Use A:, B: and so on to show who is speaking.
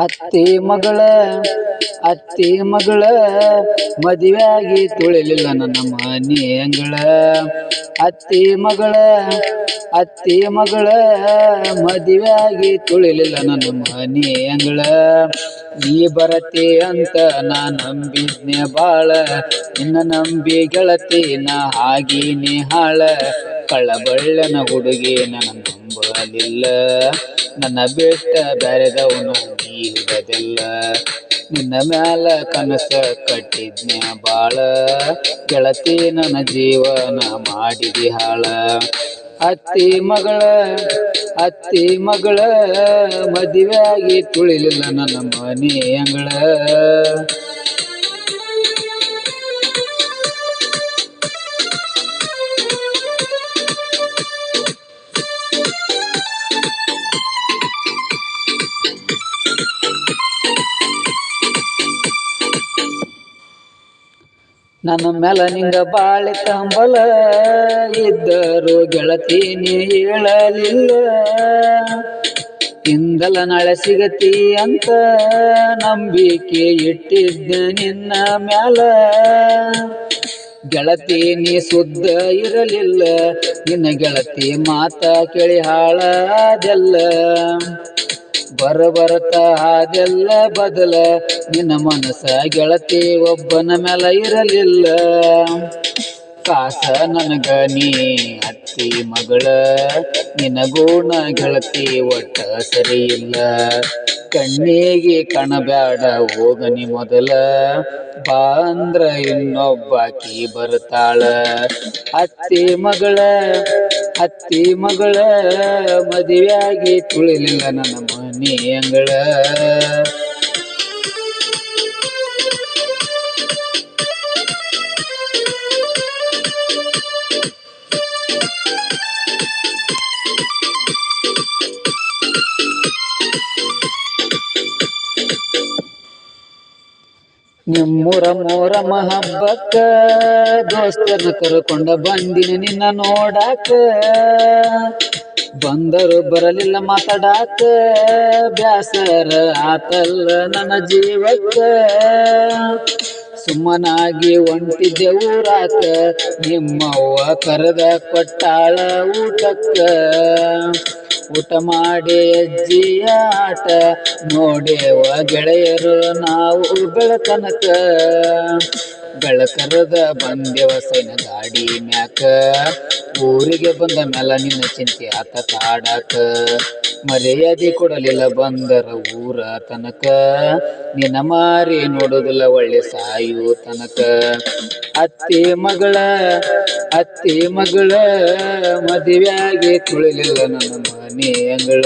A: ಅತ್ತಿ ಮಗಳ ಅತ್ತಿ ಮಗಳ ಮದುವೆಯಾಗಿ ತುಳಿಲಿಲ್ಲ ನನ್ನ ಮನೆ ಅಂಗಳ. ಅತ್ತಿ ಮಗಳ ಮದುವೆಯಾಗಿ ತುಳಿಲಿಲ್ಲ ನನ್ನ ಮನೆ ಅಂಗಳ. ನೀ ಬರತಿ ಅಂತ ನಾ ನಂಬಿದ್ನೆ ಬಾಳ, ನಿನ್ನ ನಂಬಿ ಗೆಳತಿ ನಾ ಆಗೀನಿ ಹಾಳ. ಕಳ್ಳಬಳ್ಳನ ಹುಡುಗಿ ನನ್ನ ನಂಬಲಿಲ್ಲ, ನನ್ನ ಬಿಟ್ಟ ಬ್ಯಾರೆದವನ ನೀ ಹಿಡದಿಲ್ಲ. ನಿನ್ನ ಮ್ಯಾಲ ಕನಸ ಕಟ್ಟಿದ್ನ್ಯ ಬಾಳ, ಗೆಳತಿ ನನ್ನ ಜೀವನ ಮಾಡಿದಿ ಹಾಳ. ಅತ್ತಿ ಮಗಳ ಮದುವೆಯಾಗಿ ತುಳಿಲಿಲ್ಲ ನನ್ನ ಮನೆ ಅಂಗಳ. ನನ್ನ ಮ್ಯಾಲ ನಿಂಗ ಬಾಳೆ ತಂಬಲ ಇದ್ದರು ಗೆಳತಿ ನೀ ಹೇಳಲಿಲ್ಲ. ಇಂದಲ ನಾಳೆ ಸಿಗತಿ ಅಂತ ನಂಬಿಕೆ ಇಟ್ಟಿದ್ದ ನಿನ್ನ ಮ್ಯಾಲ. ಗೆಳತಿ ನೀ ಸುದ್ದ ಇರಲಿಲ್ಲ, ನಿನ್ನ ಗೆಳತಿ ಮಾತ ಕೇಳಿ ಹಾಳದೆಲ್ಲ. ಬರಬರತ ಅದೆಲ್ಲ ಬದಲ, ನಿನ್ನ ಮನಸ ಗೆಳತಿ ಒಬ್ಬನ ಮ್ಯಾಲ ಇರಲಿಲ್ಲ. ಕಾಸ ನನಗ ನೀ ಅತ್ತಿ ಮಗಳ, ನಿನ್ನ ಗುಣ ಗೆಳತಿ ಒಟ್ಟ ಸರಿ ಇಲ್ಲ. ಕಣ್ಣಿಗೆ ಕಣಬ್ಯಾಡ ಹೋಗನಿ ಮೊದಲ, ಬಾ ಅಂದ್ರ ಇನ್ನೊಬ್ಬಾಕಿ ಬರ್ತಾಳ. ಅತ್ತಿ ಮಗಳ ಮದುವೆಯಾಗಿ ತುಳಿಲಿಲ್ಲ ನನ್ನ ಮನೆ ಅಂಗಳ. ನಿಮ್ಮೂರ ಮೊಹರಂ ಹಬ್ಬಕ್ಕ ದೋಸ್ತರನ್ನ ಕರ್ಕೊಂಡ ಬಂದಿನಿ ನಿನ್ನ ನೋಡಾಕ. ಬಂದರು ಬರಲಿಲ್ಲ ಮಾತಾಡಾಕ, ಬ್ಯಾಸರ ಆತಲ್ಲ ನನ್ನ ಜೀವಕ್ಕ. ಸುಮ್ಮನಾಗಿ ಹೊಂಟಿದ್ದೆ ಊರಾಕ, ನಿಮ್ಮವ್ವ ಕರೆದ ಕೊಟ್ಟಾಳ ಊಟಕ್ಕ. ಊಟ ಮಾಡಿ ಅಜ್ಜಿಯ ಆಟ ನೋಡೇವ ಗೆಳೆಯರು ನಾವು ಬೆಳತನಕ. ಬೆಳಕರದ ಬಂದೆವ ಸೈನ ಗಾಡಿ ಮ್ಯಾಕ, ಊರಿಗೆ ಬಂದ ಮ್ಯಾಲ ನಿನ್ನ ಚಿಂತೆ ಆತ ಕಾಡಾಕ. ಮರ್ಯಾದೆ ಕೊಡಲಿಲ್ಲ ಬಂದರ ಊರ ತನಕ, ನಿನ್ನ ಮಾರಿ ನೋಡುದಿಲ್ಲ ಒಳ್ಳೆ ಸಾಯು ತನಕ. ಅತ್ತಿ ಮಗಳ ಮದುವೆಯಾಗಿ ತುಳಿಲಿಲ್ಲ ನನ್ನ ಮನೆ ಅಂಗಳ.